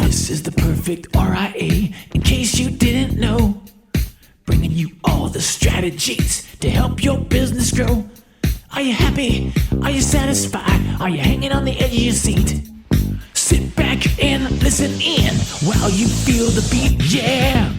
This is the perfect RIA, in case you didn't know. Bringing you all the strategies to help your business grow. Are you happy? Are you satisfied? Are you hanging on the edge of your seat? Sit back and listen in while you feel the beat, yeah.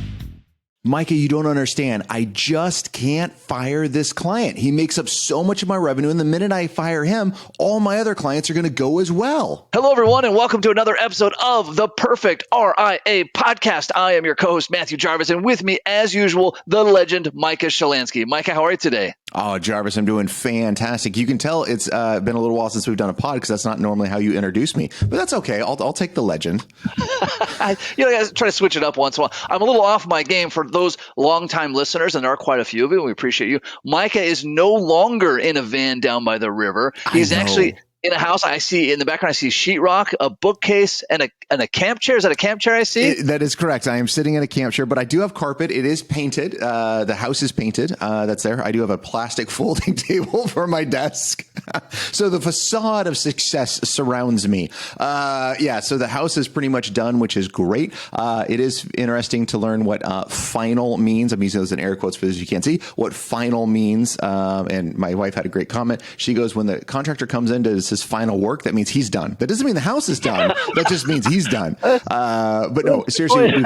Micah, you don't understand. I just can't fire this client. He makes up so much of my revenue, and the minute I fire him, all my other clients are going to go as well. Hello, everyone, and welcome to another episode of the Perfect RIA Podcast. I am your co-host, Matthew Jarvis, and with me, as usual, the legend, Micah Shalansky. Micah, how are you today? Oh, Jarvis, I'm doing fantastic. You can tell it's been a little while since we've done a pod because that's not normally how you introduce me, but that's okay. I'll take the legend. I try to switch it up once in a while. I'm a little off my game for those longtime listeners, and there are quite a few of you, and we appreciate you. Micah is no longer in a van down by the river. He's actually in a house. I see in the background, I see sheetrock, a bookcase, and a camp chair. Is that a camp chair I see? That is correct. I am sitting in a camp chair, but I do have carpet. It is painted. The house is painted. That's there. I do have a plastic folding table for my desk. So the facade of success surrounds me. So the house is pretty much done, which is great. It is interesting to learn what final means. I'm using those in air quotes for those you can't see. What final means. And my wife had a great comment. She goes, when the contractor comes in to his final work, that means he's done. That doesn't mean the house is done. That just means he's done. But no, seriously,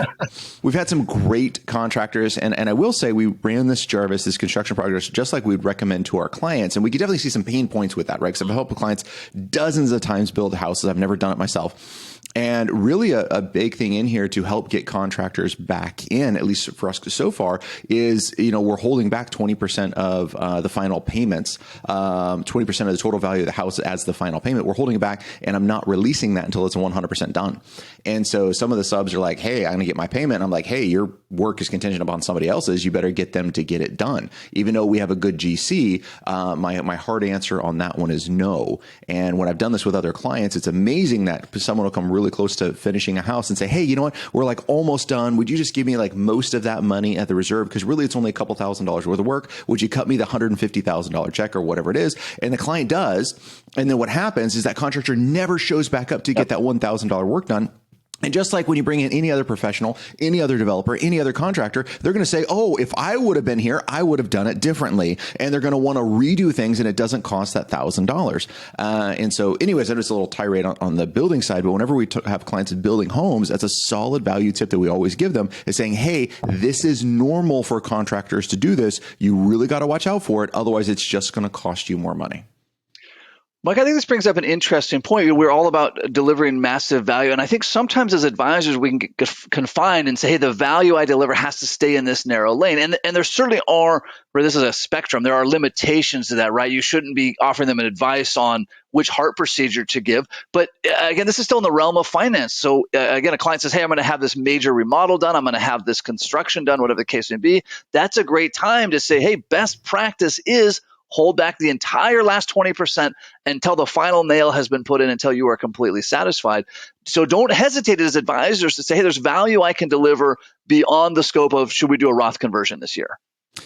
we've had some great contractors, and I will say we ran this construction project just like we'd recommend to our clients, and we could definitely see some pain points with that, right? Because I've helped clients dozens of times build houses. I've never done it myself. And really a big thing in here to help get contractors back in, at least for us so far, is, we're holding back 20% of the final payments, 20% of the total value of the house as the final payment. We're holding it back, and I'm not releasing that until it's 100% done. And so some of the subs are like, hey, I'm going to get my payment. And I'm like, hey, your work is contingent upon somebody else's. You better get them to get it done. Even though we have a good GC, my hard answer on that one is no. And when I've done this with other clients, it's amazing that someone will come really close to finishing a house and say, hey, you know what? We're like almost done. Would you just give me like most of that money at the reserve? Because really it's only a couple $1,000s worth of work. Would you cut me the $150,000 check or whatever it is? And the client does. And then what happens is that contractor never shows back up to get that $1,000 work done. And just like when you bring in any other professional, any other developer, any other contractor, they're going to say, oh, if I would have been here, I would have done it differently. And they're going to want to redo things, and it doesn't cost that $1,000. And so anyways, that was a little tirade on the building side. But whenever we have clients building homes, that's a solid value tip that we always give them, is saying, hey, this is normal for contractors to do this. You really got to watch out for it. Otherwise, it's just going to cost you more money. Mike, I think this brings up an interesting point. We're all about delivering massive value. And I think sometimes as advisors, we can get confined and say, hey, the value I deliver has to stay in this narrow lane. And there certainly are, where this is a spectrum, there are limitations to that, right? You shouldn't be offering them an advice on which heart procedure to give. But again, this is still in the realm of finance. So again, a client says, hey, I'm going to have this major remodel done. I'm going to have this construction done, whatever the case may be. That's a great time to say, hey, best practice is hold back the entire last 20% until the final nail has been put in, until you are completely satisfied. So don't hesitate as advisors to say, hey, there's value I can deliver beyond the scope of, should we do a Roth conversion this year?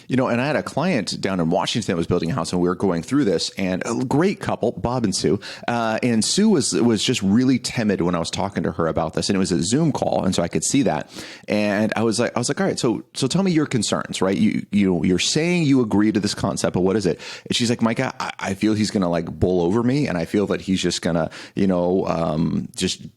And I had a client down in Washington that was building a house, and we were going through this, and a great couple, Bob and Sue. And Sue was just really timid when I was talking to her about this, and it was a Zoom call, and so I could see that. And I was like, all right, so tell me your concerns, right? You're saying you agree to this concept, but what is it? And she's like, Micah, I feel he's going to like bull over me, and I feel that he's just going to, just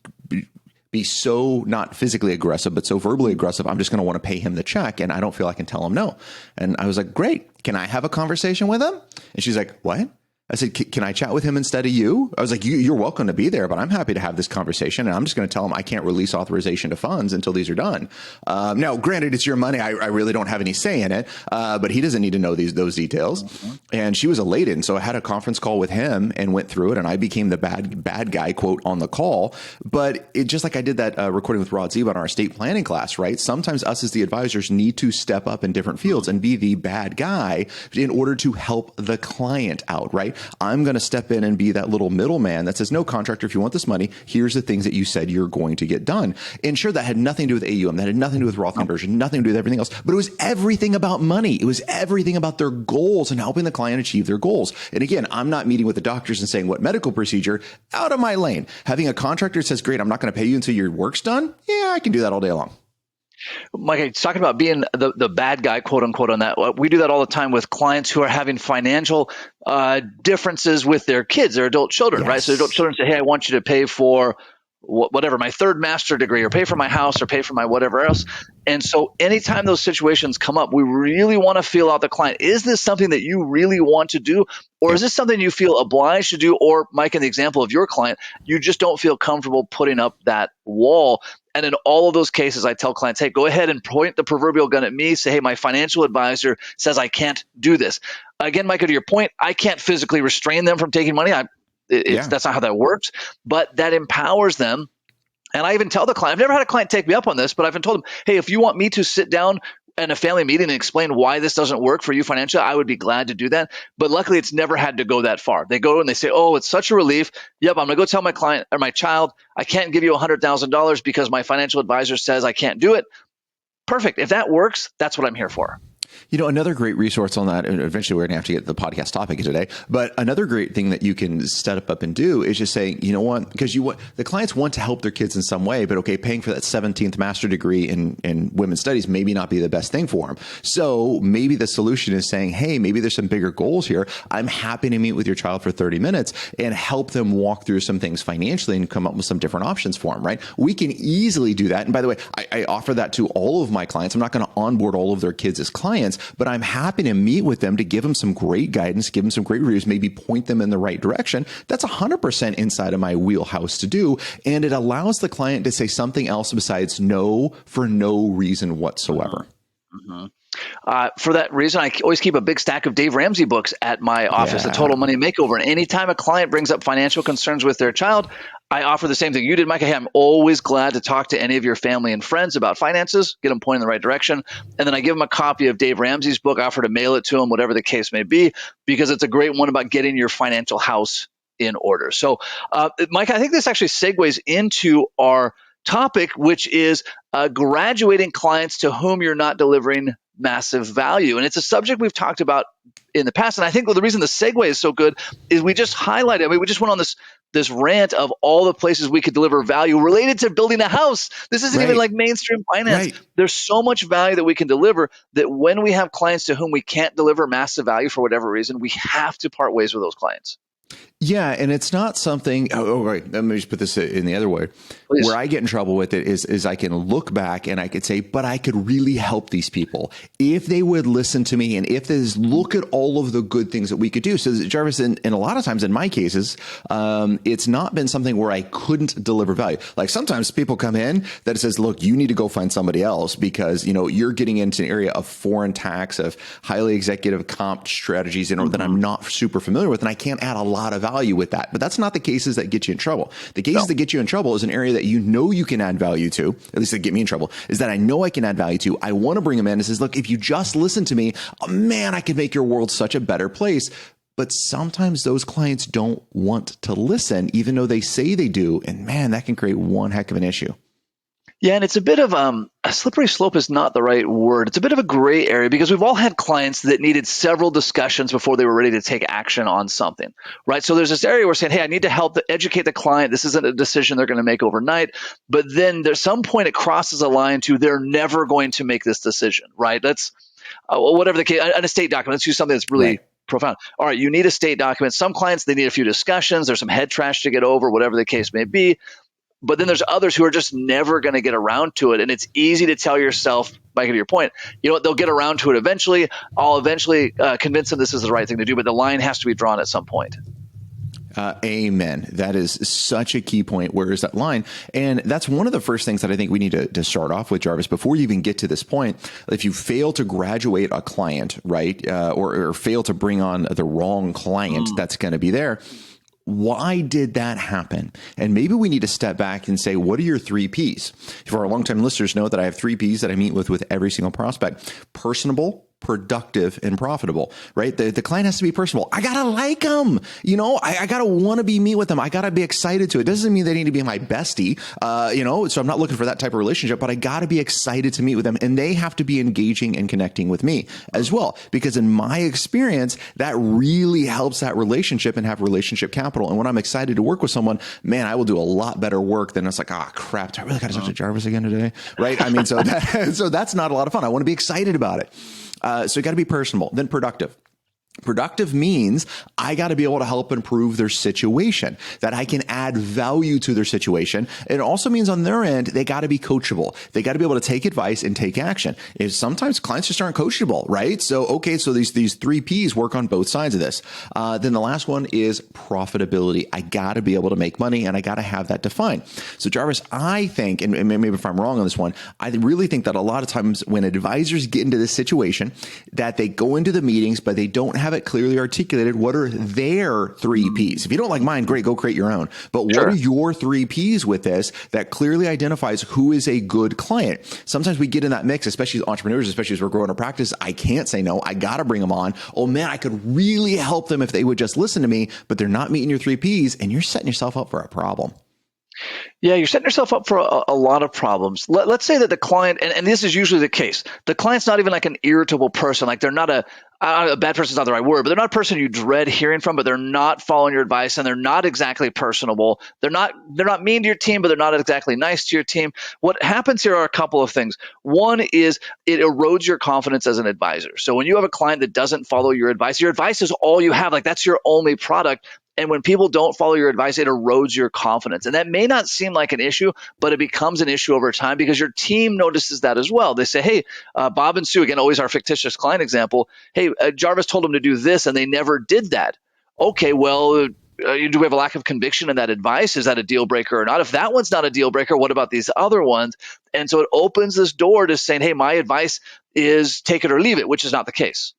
be so not physically aggressive, but so verbally aggressive, I'm just going to want to pay him the check, and I don't feel I can tell him no. And I was like, great. Can I have a conversation with him? And she's like, what? I said, can I chat with him instead of you? I was like, you're welcome to be there, but I'm happy to have this conversation. And I'm just going to tell him I can't release authorization to funds until these are done. Now, granted, it's your money. I really don't have any say in it, but he doesn't need to know those details. Mm-hmm. And she was elated. So I had a conference call with him and went through it. And I became the bad guy, quote, on the call. But it just like I did that recording with Rod Zeba on our estate planning class, right? Sometimes us as the advisors need to step up in different fields and be the bad guy in order to help the client out, right? I'm going to step in and be that little middleman that says, no, contractor, if you want this money, here's the things that you said you're going to get done. And sure, that had nothing to do with AUM. That had nothing to do with Roth conversion, nothing to do with everything else. But it was everything about money. It was everything about their goals and helping the client achieve their goals. And again, I'm not meeting with the doctors and saying what medical procedure, out of my lane. Having a contractor that says, great, I'm not going to pay you until your work's done. Yeah, I can do that all day long. Mike, it's talking about being the bad guy, quote unquote, on that. We do that all the time with clients who are having financial differences with their kids, their adult children, right? So adult children say, hey, I want you to pay for whatever, my third master degree, or pay for my house, or pay for my whatever else. And so anytime those situations come up, we really want to feel out the client. Is this something that you really want to do? Or is this something you feel obliged to do? Or, Mike, in the example of your client, you just don't feel comfortable putting up that wall. And in all of those cases, I tell clients, hey, go ahead and point the proverbial gun at me. Say, hey, my financial advisor says I can't do this. Again, Micah, to your point, I can't physically restrain them from taking money. That's not how that works. But that empowers them. And I even tell the client, I've never had a client take me up on this, but I've been told them, hey, if you want me to sit down in a family meeting and explain why this doesn't work for you financially, I would be glad to do that. But luckily, it's never had to go that far. They go and they say, oh, it's such a relief. Yep, I'm going to go tell my client or my child, I can't give you $100,000 because my financial advisor says I can't do it. Perfect. If that works, that's what I'm here for. You know, another great resource on that, and eventually we're going to have to get the podcast topic today, but another great thing that you can step up and do is just saying, you know what, because the clients want to help their kids in some way, but okay, paying for that 17th master degree in women's studies maybe not be the best thing for them. So maybe the solution is saying, hey, maybe there's some bigger goals here. I'm happy to meet with your child for 30 minutes and help them walk through some things financially and come up with some different options for them, right? We can easily do that. And by the way, I offer that to all of my clients. I'm not going to onboard all of their kids as clients, but I'm happy to meet with them to give them some great guidance, give them some great reviews, maybe point them in the right direction. That's 100% inside of my wheelhouse to do. And it allows the client to say something else besides no for no reason whatsoever. Mm-hmm. For that reason, I always keep a big stack of Dave Ramsey books at my office, The Total Money Makeover. And anytime a client brings up financial concerns with their child, I offer the same thing you did, Micah. Hey, I'm always glad to talk to any of your family and friends about finances, get them pointed in the right direction. And then I give them a copy of Dave Ramsey's book, I offer to mail it to them, whatever the case may be, because it's a great one about getting your financial house in order. So, Micah, I think this actually segues into our topic, which is graduating clients to whom you're not delivering massive value. And it's a subject we've talked about in the past. And I think the reason the segue is so good is we just highlighted, we just went on this rant of all the places we could deliver value related to building a house. This isn't even like mainstream finance. There's so much value that we can deliver that when we have clients to whom we can't deliver massive value for whatever reason, we have to part ways with those clients. Yeah, and it's not something. Right. Let me just put this in the other way. Please. Where I get in trouble with it is I can look back and I could say, but I could really help these people if they would listen to me and if they look at all of the good things that we could do. So Jarvis, and a lot of times in my cases, it's not been something where I couldn't deliver value. Like sometimes people come in that says, look, you need to go find somebody else because you're getting into an area of foreign tax, of highly executive comp strategies, that I'm not super familiar with, and I can't add a lot of value with that. But that's not the cases that get you in trouble. The cases that get you in trouble is an area that you can add value to, at least that get me in trouble, is that I know I can add value to. I want to bring them in and says, look, if you just listen to me, man, I can make your world such a better place. But sometimes those clients don't want to listen, even though they say they do. And man, that can create one heck of an issue. Yeah, and it's a bit of a slippery slope is not the right word. It's a bit of a gray area because we've all had clients that needed several discussions before they were ready to take action on something, right? So there's this area where we're saying, hey, I need to help educate the client. This isn't a decision they're going to make overnight. But then there's some point it crosses a line to they're never going to make this decision, right? That's whatever the case, an estate document. Let's use something that's really profound. All right, you need a estate document. Some clients, they need a few discussions. There's some head trash to get over, whatever the case may be. But then there's others who are just never going to get around to it. And it's easy to tell yourself, Mike, to your point, they'll get around to it eventually. I'll eventually convince them this is the right thing to do, but the line has to be drawn at some point. Amen. That is such a key point. Where is that line? And that's one of the first things that I think we need to start off with, Jarvis, before you even get to this point. If you fail to graduate a client, right, or fail to bring on the wrong client that's going to be there, why did that happen? And maybe we need to step back and say, what are your 3 Ps? For our longtime listeners know that I have 3 Ps that I meet with every single prospect: personable, productive, and profitable, right? The client has to be personable. I got to like them. I got to want to meet with them. I got to be excited to. It doesn't mean they need to be my bestie, so I'm not looking for that type of relationship, but I got to be excited to meet with them, and they have to be engaging and connecting with me as well, because in my experience, that really helps that relationship and have relationship capital. And when I'm excited to work with someone, man, I will do a lot better work than it's like, crap, do I really got to talk to Jarvis again today? Right? I mean, so that's not a lot of fun. I want to be excited about it. So you got to be personable, then productive. Productive means I got to be able to help improve their situation, that I can add value to their situation. It also means on their end, they got to be coachable. They got to be able to take advice and take action. If sometimes clients just aren't coachable, right? So these 3 P's work on both sides of this. Then the last one is profitability. I got to be able to make money, and I got to have that defined. So Jarvis, I think, and maybe if I'm wrong on this one, I really think that a lot of times when advisors get into this situation, that they go into the meetings, but they don't have it clearly articulated. What are their 3 P's? If you don't like mine, great, go create your own. But what are your 3 P's with this that clearly identifies who is a good client? Sometimes we get in that mix, especially as entrepreneurs, especially as we're growing our practice. I can't say no. I got to bring them on. Oh man, I could really help them if they would just listen to me, but they're not meeting your 3 P's, and you're setting yourself up for a problem. Yeah, you're setting yourself up for a lot of problems. Let's say that the client, and this is usually the case, the client's not even like an irritable person. Like they're not a bad person's not the right word, but they're not a person you dread hearing from, but they're not following your advice, and they're not exactly personable. They're not mean to your team, but they're not exactly nice to your team. What happens here are a couple of things. One is it erodes your confidence as an advisor. So when you have a client that doesn't follow your advice is all you have. Like that's your only product. And when people don't follow your advice, it erodes your confidence. And that may not seem like an issue, but it becomes an issue over time because your team notices that as well. They say, hey, Bob and Sue, again, always our fictitious client example, hey, Jarvis told them to do this and they never did that. Okay, well, do we have a lack of conviction in that advice? Is that a deal breaker or not? If that one's not a deal breaker, what about these other ones? And so it opens this door to saying, hey, my advice is take it or leave it, which is not the case.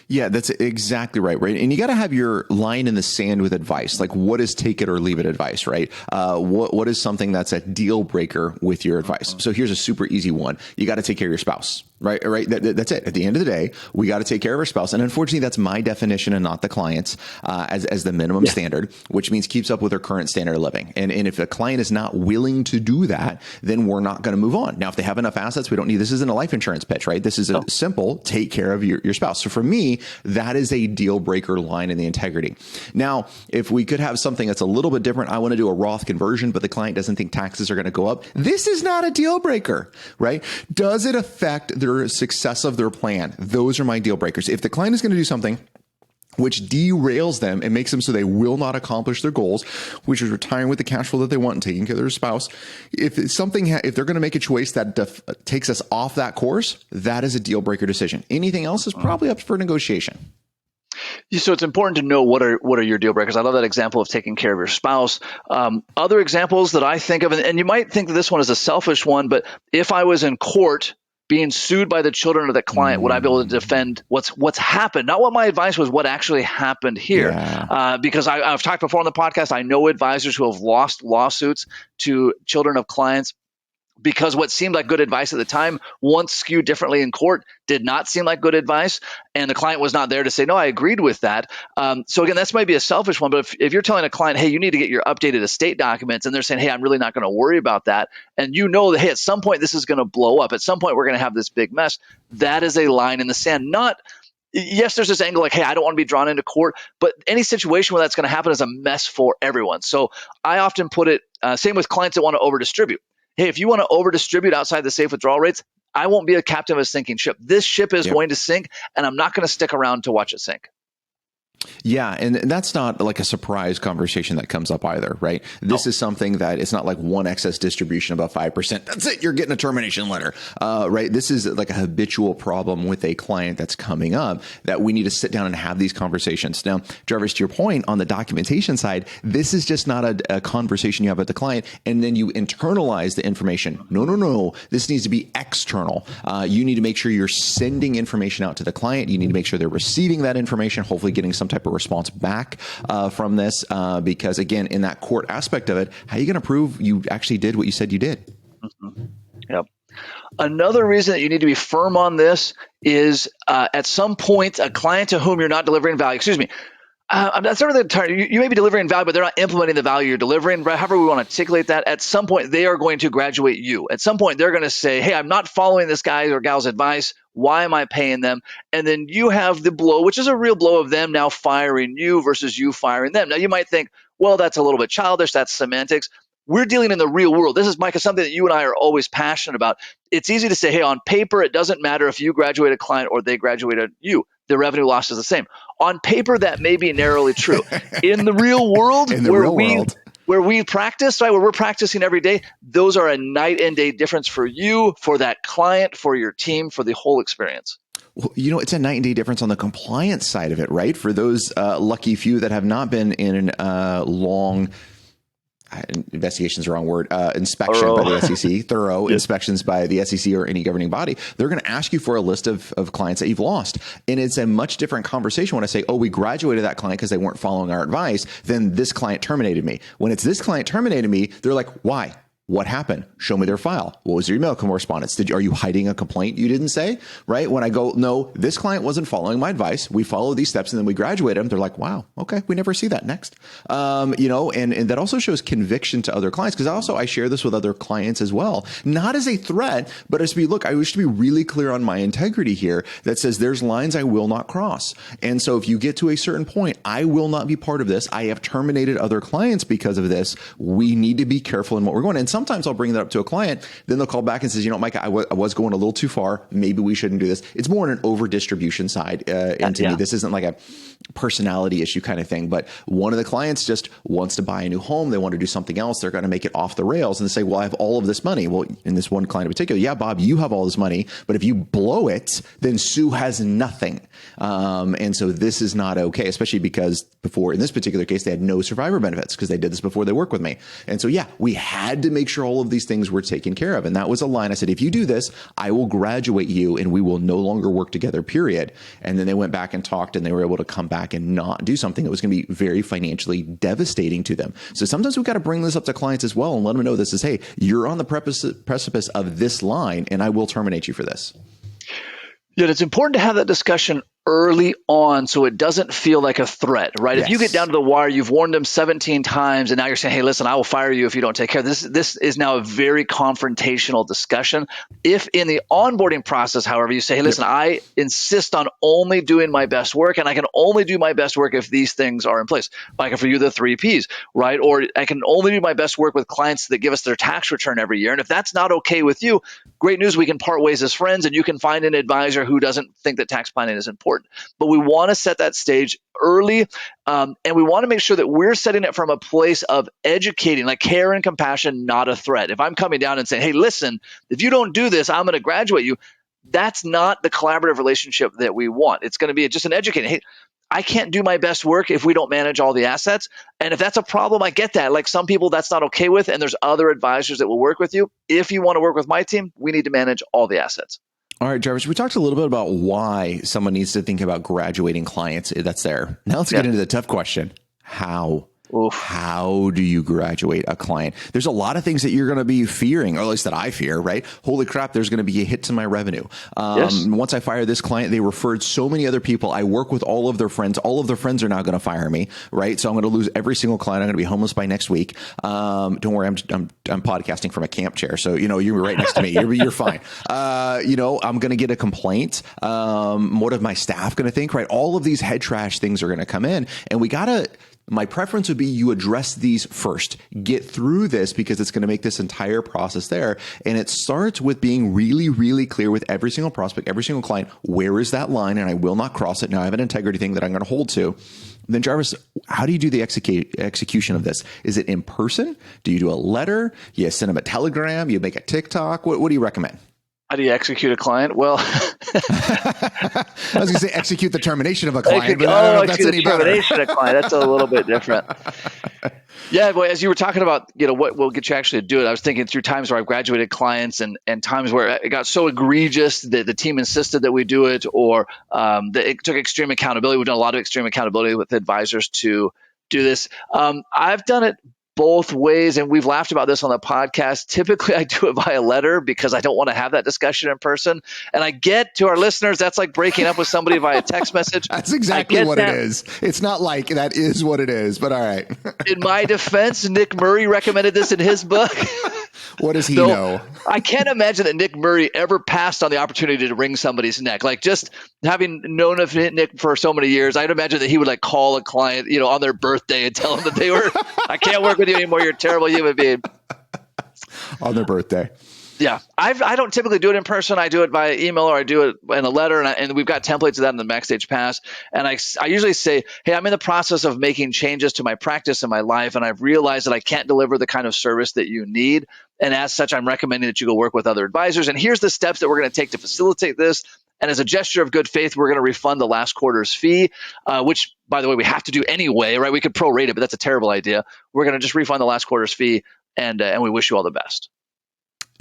Yeah, that's exactly right. And you got to have your line in the sand with advice. Like, what is take it or leave it advice, right? What is something that's a deal breaker with your advice? So here's a super easy one. You got to take care of your spouse, right? That's it. At the end of the day, we got to take care of our spouse. And unfortunately, that's my definition and not the client's as the minimum standard, which means keeps up with their current standard of living. And if the client is not willing to do that, then we're not going to move on. Now, if they have enough assets, we don't need, this isn't a life insurance pitch, right? This is a simple take care of your spouse. So for me, that is a deal breaker line in the integrity. Now, if we could have something that's a little bit different, I want to do a Roth conversion, but the client doesn't think taxes are going to go up. This is not a deal breaker, right? Does it affect their success of their plan? Those are my deal breakers. If the client is going to do something which derails them and makes them so they will not accomplish their goals, which is retiring with the cash flow that they want and taking care of their spouse. If it's something, if they're going to make a choice that takes us off that course, that is a deal breaker decision. Anything else is probably up for negotiation. So it's important to know what are your deal breakers. I love that example of taking care of your spouse. Other examples that I think of, and you might think that this one is a selfish one, but if I was in court being sued by the children of the client, would I be able to defend what's happened? Not what my advice was, what actually happened here. Yeah. Because I've talked before on the podcast, I know advisors who have lost lawsuits to children of clients because what seemed like good advice at the time, once skewed differently in court, did not seem like good advice. And the client was not there to say, no, I agreed with that. So again, that's might be a selfish one. But if you're telling a client, hey, you need to get your updated estate documents, and they're saying, hey, I'm really not going to worry about that. And you know that, hey, at some point, this is going to blow up. At some point, we're going to have this big mess. That is a line in the sand. Yes, there's this angle like, hey, I don't want to be drawn into court, but any situation where that's going to happen is a mess for everyone. So I often put it, same with clients that want to over-distribute. Hey, if you want to over-distribute outside the safe withdrawal rates, I won't be a captain of a sinking ship. This ship is going to sink, and I'm not going to stick around to watch it sink. Yeah. And that's not like a surprise conversation that comes up either, right? This is something that it's not like one excess distribution above 5%. That's it. You're getting a termination letter, right? This is like a habitual problem with a client that's coming up that we need to sit down and have these conversations. Now, Jarvis, to your point on the documentation side, this is just not a conversation you have with the client and then you internalize the information. No. This needs to be external. You need to make sure you're sending information out to the client. You need to make sure they're receiving that information, hopefully getting some type of response back from this, because again, in that court aspect of it, how are you going to prove you actually did what you said you did? Mm-hmm. Yep. Another reason that you need to be firm on this is at some point, a client to whom you're not delivering value, excuse me, I'm not sort of the term. You may be delivering value, but they're not implementing the value you're delivering. Right? However we want to articulate that, at some point they are going to graduate you. At some point they're going to say, hey, I'm not following this guy or gal's advice. Why am I paying them? And then you have the blow, which is a real blow of them now firing you versus you firing them. Now you might think, well, that's a little bit childish. That's semantics. We're dealing in the real world. This is, Micah, something that you and I are always passionate about. It's easy to say, hey, on paper, it doesn't matter if you graduate a client or they graduated you. The revenue loss is the same. On paper, that may be narrowly true. In the real world, where we practice, right, where we're practicing every day, those are a night and day difference for you, for that client, for your team, for the whole experience. Well, it's a night and day difference on the compliance side of it, right? For those lucky few that have not been in long investigation is the wrong word, inspection by the SEC, thorough inspections by the SEC or any governing body, they're going to ask you for a list of clients that you've lost. And it's a much different conversation when I say, oh, we graduated that client because they weren't following our advice, then this client terminated me. When it's this client terminated me, they're like, why? What happened? Show me their file. What was your email correspondence? Are you hiding a complaint you didn't say? Right? When I go, no, this client wasn't following my advice. We follow these steps and then we graduate them. They're like, wow, okay, we never see that next. And that also shows conviction to other clients, because I share this with other clients as well, not as a threat, but as look, I wish to be really clear on my integrity here that says there's lines I will not cross. And so if you get to a certain point, I will not be part of this. I have terminated other clients because of this. We need to be careful in what we're going. And sometimes I'll bring that up to a client, then they'll call back and says, Micah, I was going a little too far. Maybe we shouldn't do this. It's more on an over distribution side. And to me, this isn't like a personality issue kind of thing, but one of the clients just wants to buy a new home. They want to do something else. They're going to make it off the rails and they say, well, I have all of this money. Well, in this one client in particular, yeah, Bob, you have all this money, but if you blow it, then Sue has nothing. And so this is not okay, especially because before, in this particular case, they had no survivor benefits because they did this before they worked with me. And so, yeah, we had to make sure all of these things were taken care of. And that was a line I said, if you do this, I will graduate you and we will no longer work together, period. And then they went back and talked and they were able to come back and not do something that was going to be very financially devastating to them. So sometimes we've got to bring this up to clients as well and let them know this is, hey, you're on the precipice of this line and I will terminate you for this. Yeah, it's important to have that discussion early on so it doesn't feel like a threat, right? Yes. If you get down to the wire, you've warned them 17 times and now you're saying, hey, listen, I will fire you if you don't take care of this. This is now a very confrontational discussion. If in the onboarding process, however, you say, hey, listen, I insist on only doing my best work and I can only do my best work if these things are in place. Like for you, the 3 Ps, right? Or I can only do my best work with clients that give us their tax return every year. And if that's not okay with you, great news, we can part ways as friends and you can find an advisor who doesn't think that tax planning is important. But we want to set that stage early, and we want to make sure that we're setting it from a place of educating, like care and compassion, not a threat. If I'm coming down and saying, hey, listen, if you don't do this, I'm going to graduate you, that's not the collaborative relationship that we want. It's going to be just an educating, hey, I can't do my best work if we don't manage all the assets. And if that's a problem, I get that. Like some people that's not okay with, and there's other advisors that will work with you. If you want to work with my team, we need to manage all the assets. All right, Jarvis, we talked a little bit about why someone needs to think about graduating clients. That's there. Now let's get into the tough question. How? Oof. How do you graduate a client? There's a lot of things that you're going to be fearing, or at least that I fear, right? Holy crap, there's going to be a hit to my revenue. Once I fire this client, they referred so many other people. I work with all of their friends. All of their friends are now going to fire me, right? So I'm going to lose every single client. I'm going to be homeless by next week. Don't worry, I'm podcasting from a camp chair. So, you're right next to me. You're fine. I'm going to get a complaint. What is my staff going to think, right? All of these head trash things are going to come in, and my preference would be you address these first. Get through this because it's going to make this entire process there. And it starts with being really, really clear with every single prospect, every single client. Where is that line? And I will not cross it. Now I have an integrity thing that I'm going to hold to. Then Jarvis, how do you do the execution of this? Is it in person? Do you do a letter? You send them a telegram? You make a TikTok? What do you recommend? How do you execute a client? Well, I was going to say execute the termination of a client, but I don't know if that's any better. Termination of a client, that's a little bit different. Yeah, well, as you were talking about, what will get you actually to do it, I was thinking through times where I've graduated clients and times where it got so egregious that the team insisted that we do it, or that it took extreme accountability. We've done a lot of extreme accountability with advisors to do this. I've done it both ways. And we've laughed about this on the podcast. Typically, I do it via letter because I don't want to have that discussion in person. And I get to our listeners, that's like breaking up with somebody via text message. That's exactly what it is. It's not like that is what it is, but all right. In my defense, Nick Murray recommended this in his book. What does he know? I can't imagine that Nick Murray ever passed on the opportunity to wring somebody's neck. Like, just having known of Nick for so many years, I'd imagine that he would like call a client, on their birthday and tell them that they were, I can't work with you anymore. You're a terrible human being. On their birthday. Yeah. I don't typically do it in person. I do it via email, or I do it in a letter, and we've got templates of that in the Backstage Pass. And I usually say, hey, I'm in the process of making changes to my practice and my life, and I've realized that I can't deliver the kind of service that you need. And as such, I'm recommending that you go work with other advisors. And here's the steps that we're going to take to facilitate this. And as a gesture of good faith, we're going to refund the last quarter's fee, which, by the way, we have to do anyway, right? We could prorate it, but that's a terrible idea. We're going to just refund the last quarter's fee, and we wish you all the best.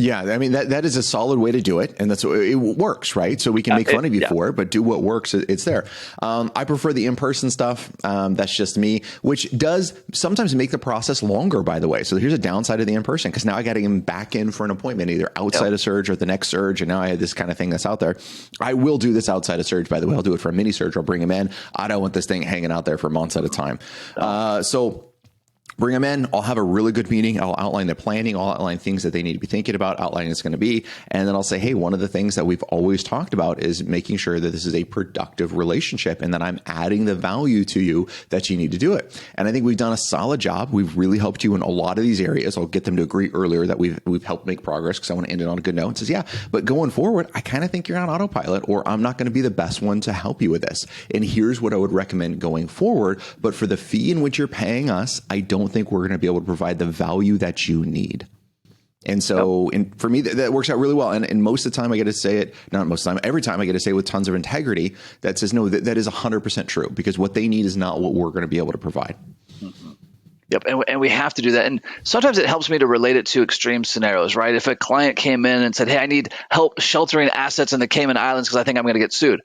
Yeah, I mean, that is a solid way to do it, and it works, right? So we can make fun of you for it, but do what works. It's there. I prefer the in-person stuff. That's just me, which does sometimes make the process longer, by the way. So here's a downside of the in-person, because now I got to get him back in for an appointment, either outside of surge or the next surge, and now I have this kind of thing that's out there. I will do this outside of surge, by the way. I'll do it for a mini surge. I'll bring him in. I don't want this thing hanging out there for months at a time. So bring them in. I'll have a really good meeting. I'll outline the planning. I'll outline things that they need to be thinking about, outlining it's going to be. And then I'll say, hey, one of the things that we've always talked about is making sure that this is a productive relationship and that I'm adding the value to you that you need to do it. And I think we've done a solid job. We've really helped you in a lot of these areas. I'll get them to agree earlier that we've helped make progress, because I want to end it on a good note. It says, yeah, but going forward, I kind of think you're on autopilot, or I'm not going to be the best one to help you with this. And here's what I would recommend going forward. But for the fee in which you're paying us, I don't think we're going to be able to provide the value that you need. And so for me, that works out really well. And most of the time I get to say it, not most of the time, every time I get to say it with tons of integrity that says, no, that is 100% true, because what they need is not what we're going to be able to provide. Mm-hmm. Yep. And we have to do that. And sometimes it helps me to relate it to extreme scenarios, right? If a client came in and said, hey, I need help sheltering assets in the Cayman Islands because I think I'm going to get sued.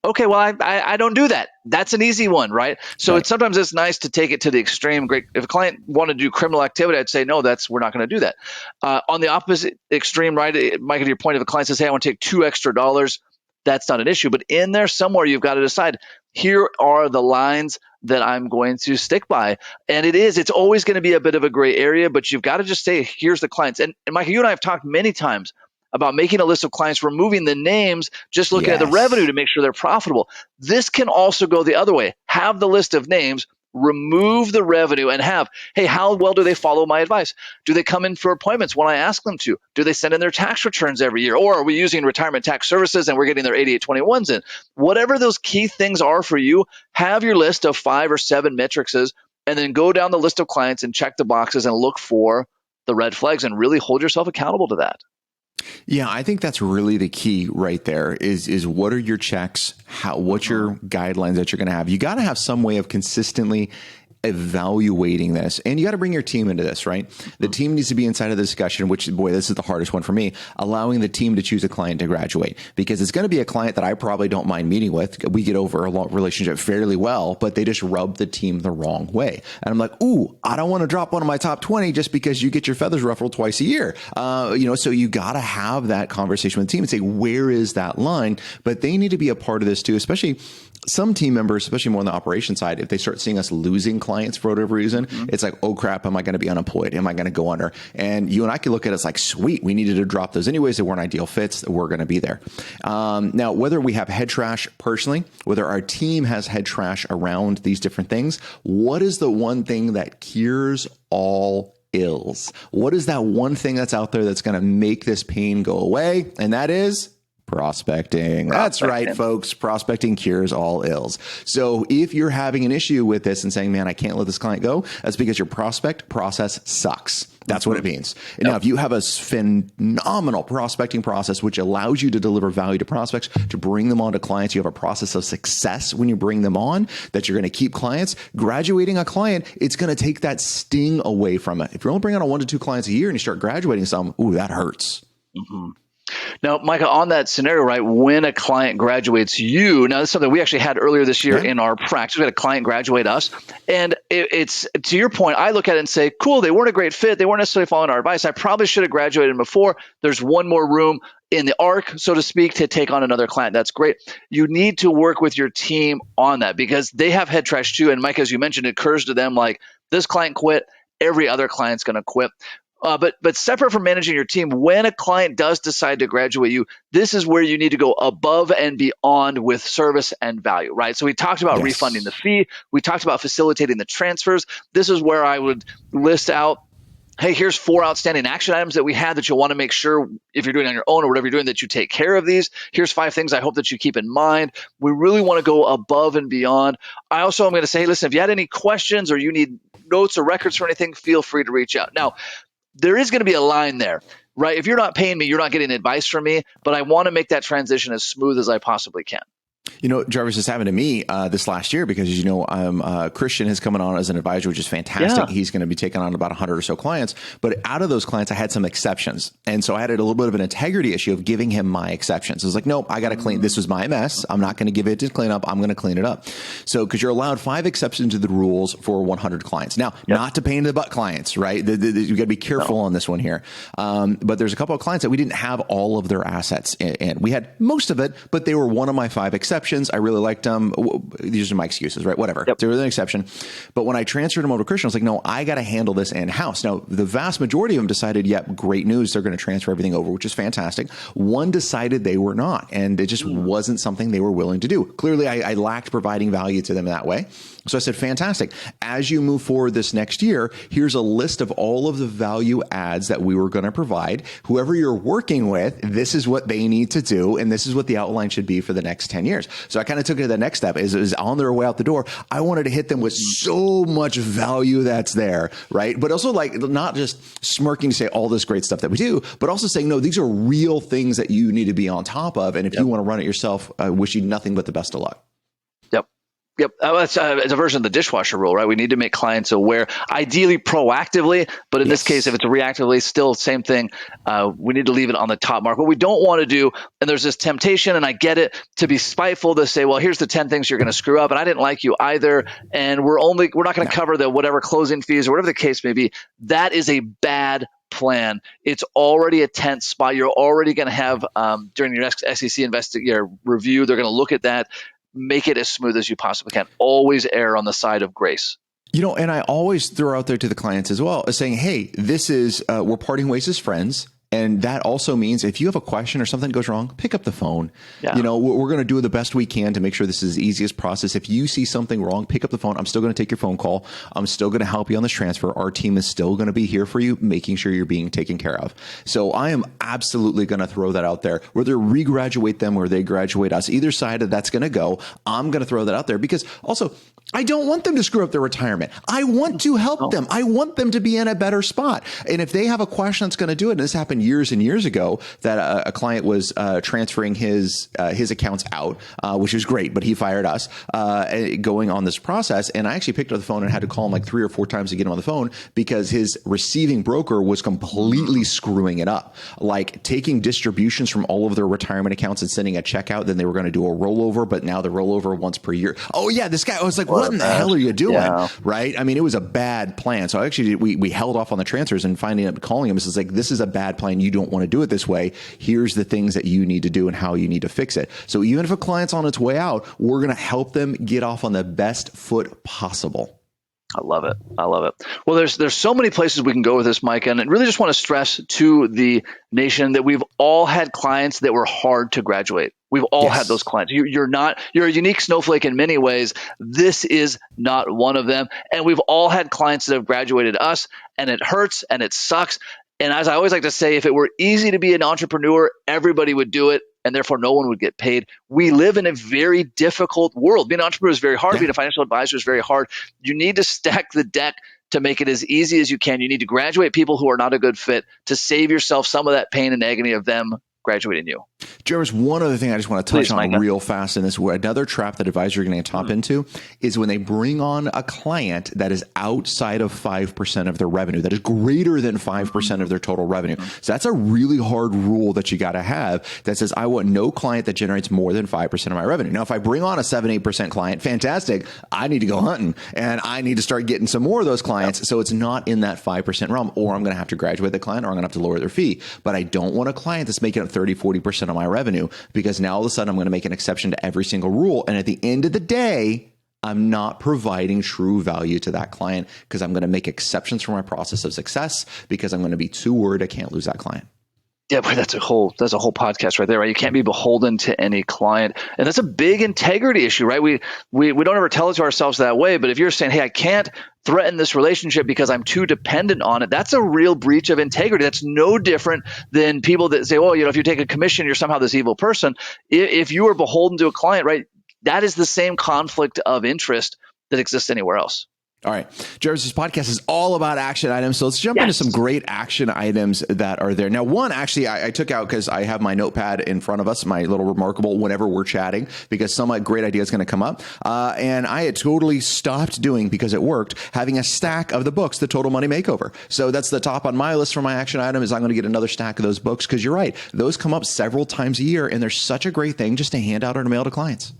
Okay, well, I don't do that. That's an easy one, right? So right. Sometimes it's nice to take it to the extreme. Great. If a client wanted to do criminal activity, I'd say, no, we're not going to do that. On the opposite extreme, right, Micah, to your point, if a client says, hey, I want to take $2 extra, that's not an issue. But in there somewhere, you've got to decide, here are the lines that I'm going to stick by. And it's always going to be a bit of a gray area, but you've got to just say, here's the clients. And Micah, you and I have talked many times about making a list of clients, removing the names, just looking at the revenue to make sure they're profitable. This can also go the other way. Have the list of names, remove the revenue, and hey, how well do they follow my advice? Do they come in for appointments when I ask them to? Do they send in their tax returns every year? Or are we using retirement tax services and we're getting their 8821s in? Whatever those key things are for you, have your list of 5 or 7 metrics, and then go down the list of clients and check the boxes and look for the red flags and really hold yourself accountable to that. Yeah, I think that's really the key right there is what are your checks? What's your guidelines that you're going to have? You got to have some way of consistently evaluating this, and you got to bring your team into this, right? The team needs to be inside of the discussion, which, boy, this is the hardest one for me, allowing the team to choose a client to graduate, because it's going to be a client that I probably don't mind meeting with. We get over a long relationship fairly well, but they just rub the team the wrong way. And I'm like, ooh, I don't want to drop one of my top 20 just because you get your feathers ruffled twice a year. So you got to have that conversation with the team and say, where is that line? But they need to be a part of this too, especially some team members, especially more on the operation side. If they start seeing us losing clients for whatever reason, it's like, oh crap, am I going to be unemployed? Am I going to go under? And you and I can look at it as like, sweet, we needed to drop those anyways. They weren't ideal fits. We're going to be there. Now, whether we have head trash personally, whether our team has head trash around these different things, what is the one thing that cures all ills? What is that one thing that's out there that's going to make this pain go away? And that is prospecting. That's right, folks. Prospecting cures all ills. So if you're having an issue with this and saying, man, I can't let this client go, that's because your prospect process sucks. That's what it means. And now, if you have a phenomenal prospecting process, which allows you to deliver value to prospects, to bring them on to clients, you have a process of success when you bring them on, that you're going to keep clients. Graduating a client, it's going to take that sting away from it. If you're only bringing on 1 to 2 clients a year and you start graduating some, ooh, that hurts. Mm-hmm. Now, Micah, on that scenario, right, when a client graduates you, now this is something we actually had earlier this year Yeah. in our practice. We had a client graduate us. And it's to your point, I look at it and say, cool, they weren't a great fit. They weren't necessarily following our advice. I probably should have graduated them before. There's one more room in the arc, so to speak, to take on another client. That's great. You need to work with your team on that because they have head trash too. And Mike, as you mentioned, it occurs to them like this client quit, every other client's going to quit. But separate from managing your team, when a client does decide to graduate you, this is where you need to go above and beyond with service and value, right? So we talked about refunding the fee. We talked about facilitating the transfers. This is where I would list out, hey, here's 4 outstanding action items that we had that you'll want to make sure if you're doing it on your own or whatever you're doing that you take care of these. Here's 5 things I hope that you keep in mind. We really want to go above and beyond. I also am going to say, hey, listen, if you had any questions or you need notes or records for anything, feel free to reach out. Now, there is going to be a line there, right? If you're not paying me, you're not getting advice from me, but I want to make that transition as smooth as I possibly can. You know, Jarvis, this happened to me this last year because, as you know, Christian has come on as an advisor, which is fantastic. Yeah. He's going to be taking on about 100 or so clients. But out of those clients, I had some exceptions. And so I had a little bit of an integrity issue of giving him my exceptions. I was like, nope, I got to clean. This was my mess. I'm not going to give it to clean up. I'm going to clean it up. So because you're allowed 5 exceptions to the rules for 100 clients. Now, not to pain in the butt clients, right? You got to be careful on this one here. But there's a couple of clients that we didn't have all of their assets in. We had most of it, but they were one of my 5 exceptions. I really liked them. These are my excuses, right? Whatever. There was an exception. But when I transferred them over to Christian, I was like, no, I got to handle this in-house. Now, the vast majority of them decided, yep, great news. They're going to transfer everything over, which is fantastic. One decided they were not, and it just wasn't something they were willing to do. Clearly, I lacked providing value to them that way. So I said, fantastic. As you move forward this next year, here's a list of all of the value adds that we were going to provide. Whoever you're working with, this is what they need to do, and this is what the outline should be for the next 10 years. So I kind of took it to the next step. Is on their way out the door, I wanted to hit them with so much value that's there, right? But also like not just smirking to say all this great stuff that we do, but also saying, no, these are real things that you need to be on top of. And if you want to run it yourself, I wish you nothing but the best of luck. Yep. It's a version of the dishwasher rule, right? We need to make clients aware, ideally proactively, but in this case, if it's reactively, still same thing. We need to leave it on the top mark. What we don't want to do, and there's this temptation, and I get it, to be spiteful, to say, well, here's the 10 things you're going to screw up, and I didn't like you either, and we're not going to cover the whatever closing fees or whatever the case may be. That is a bad plan. It's already a tense spot. You're already going to have, during your next SEC review, they're going to look at that. Make it as smooth as you possibly can. Always err on the side of grace. You know, and I always throw out there to the clients as well, saying, hey, this is, we're parting ways as friends. And that also means if you have a question or something goes wrong, pick up the phone. Yeah. You know, we're going to do the best we can to make sure this is the easiest process. If you see something wrong, pick up the phone. I'm still going to take your phone call. I'm still going to help you on this transfer. Our team is still going to be here for you, making sure you're being taken care of. So I am absolutely going to throw that out there. Whether we graduate them or they graduate us, either side of that's going to go. I'm going to throw that out there because also I don't want them to screw up their retirement. I want to help them. I want them to be in a better spot. And if they have a question that's going to do it, and this happened years and years ago, that a client was transferring his accounts out, which was great, but he fired us going on this process. And I actually picked up the phone and had to call him like 3 or 4 times to get him on the phone because his receiving broker was completely screwing it up, like taking distributions from all of their retirement accounts and sending a check out. Then they were going to do a rollover, but now the rollover once per year. Oh yeah, this guy, I was like, what in the hell are you doing? Yeah. Right? I mean, it was a bad plan. So actually we held off on the transfers and finding up calling him. It's like, this is a bad plan. You don't want to do it this way. Here's the things that you need to do and how you need to fix it. So even if a client's on its way out, we're going to help them get off on the best foot possible. I love it. I love it. Well, there's so many places we can go with this, Mike, and I really just want to stress to the nation that we've all had clients that were hard to graduate. We've all had those clients. You're a unique snowflake in many ways. This is not one of them. And we've all had clients that have graduated us, and it hurts and it sucks. And as I always like to say, if it were easy to be an entrepreneur, everybody would do it, and therefore no one would get paid. We live in a very difficult world. Being an entrepreneur is very hard. Being a financial advisor is very hard. You need to stack the deck to make it as easy as you can. You need to graduate people who are not a good fit to save yourself some of that pain and agony of them graduating you. Jervis, one other thing I just want to touch on Micah. real fast in this, where another trap that advisors are going to top into is when they bring on a client that is outside of 5% of their revenue, that is greater than 5% of their total revenue. So that's a really hard rule that you got to have that says, I want no client that generates more than 5% of my revenue. Now, if I bring on a 7-8% client, fantastic. I need to go hunting and I need to start getting some more of those clients. So it's not in that 5% realm, or I'm going to have to graduate the client, or I'm going to have to lower their fee. But I don't want a client that's making up 30-40% of my revenue, because now all of a sudden I'm going to make an exception to every single rule. And at the end of the day, I'm not providing true value to that client, because I'm going to make exceptions for my process of success, because I'm going to be too worried I can't lose that client. Yeah, but that's a whole podcast right there, right? You can't be beholden to any client, and that's a big integrity issue, right? We don't ever tell it to ourselves that way, but if you're saying, hey, I can't threaten this relationship because I'm too dependent on it, that's a real breach of integrity. That's no different than people that say, well, if you take a commission, you're somehow this evil person. If you are beholden to a client, right, that is the same conflict of interest that exists anywhere else. All right. Jervis's podcast is all about action items. So let's jump into some great action items that are there. Now, one, actually, I took out because I have my notepad in front of us, my little remarkable, whenever we're chatting, because some great idea is going to come up. And I had totally stopped doing, because it worked, having a stack of the books, The Total Money Makeover. So that's the top on my list for my action item, is I'm going to get another stack of those books, because you're right. Those come up several times a year, and they're such a great thing just to hand out or to mail to clients.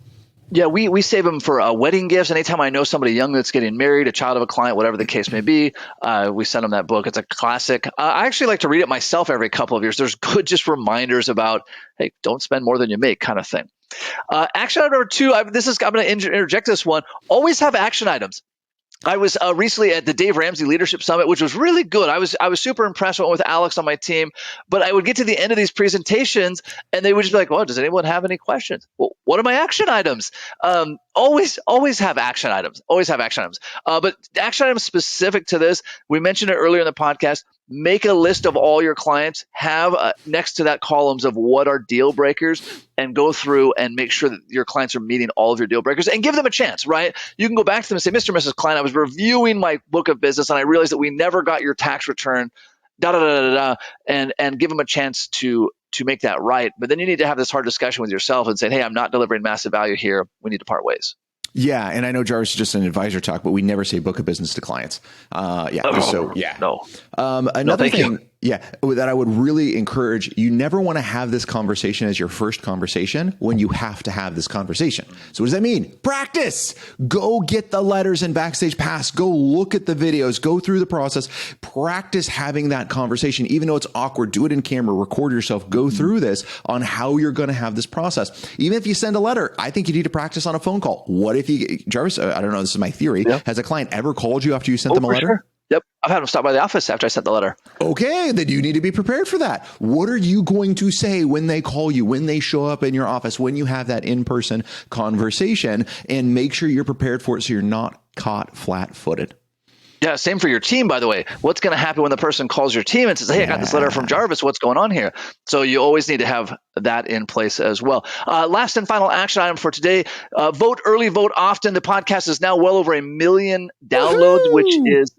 Yeah, we save them for wedding gifts. Anytime I know somebody young that's getting married, a child of a client, whatever the case may be, we send them that book. It's a classic. I actually like to read it myself every couple of years. There's good just reminders about, hey, don't spend more than you make, kind of thing. Action item number 2, I'm going to interject this one. Always have action items. I was recently at the Dave Ramsey Leadership Summit, which was really good. I was super impressed. I went with Alex on my team, but I would get to the end of these presentations and they would just be like, well, does anyone have any questions? Well, what are my action items? Always have action items. Always have action items. But action items specific to this, we mentioned it earlier in the podcast. Make a list of all your clients, have next to that columns of what are deal breakers, and go through and make sure that your clients are meeting all of your deal breakers, and give them a chance, right? You can go back to them and say, Mr. and Mrs. Client, I was reviewing my book of business and I realized that we never got your tax return, and give them a chance to make that right. But then you need to have this hard discussion with yourself and say, hey, I'm not delivering massive value here. We need to part ways. Yeah, and I know Jarvis is just an advisor talk, but we never say book of business to clients. No. Another thing, that I would really encourage, you never want to have this conversation as your first conversation when you have to have this conversation. So what does that mean? Practice. Go get the letters and Backstage Pass. Go look at the videos. Go through the process. Practice having that conversation, even though it's awkward. Do it in camera. Record yourself. Go through this on how you're going to have this process. Even if you send a letter, I think you need to practice on a phone call. What if you, Jarvis, I don't know, this is my theory. Yeah. Has a client ever called you after you sent them a letter? Sure. Yep. I've had them stop by the office after I sent the letter. Okay, then you need to be prepared for that. What are you going to say when they call you, when they show up in your office, when you have that in-person conversation, and make sure you're prepared for it so you're not caught flat-footed. Yeah, same for your team, by the way. What's going to happen when the person calls your team and says, hey, I got this letter from Jarvis. What's going on here? So you always need to have that in place as well. Last and final action item for today, vote early, vote often. The podcast is now well over 1 million downloads, which is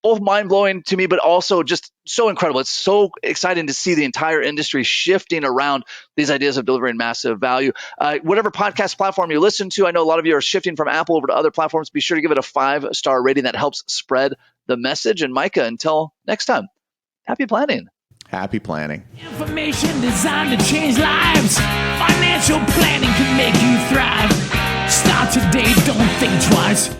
both mind-blowing to me, but also just so incredible. It's so exciting to see the entire industry shifting around these ideas of delivering massive value. Whatever podcast platform you listen to, I know a lot of you are shifting from Apple over to other platforms. Be sure to give it a 5-star rating. That helps spread the message. And Micah, until next time, happy planning. Happy planning. Information designed to change lives. Financial planning can make you thrive. Start today, don't think twice.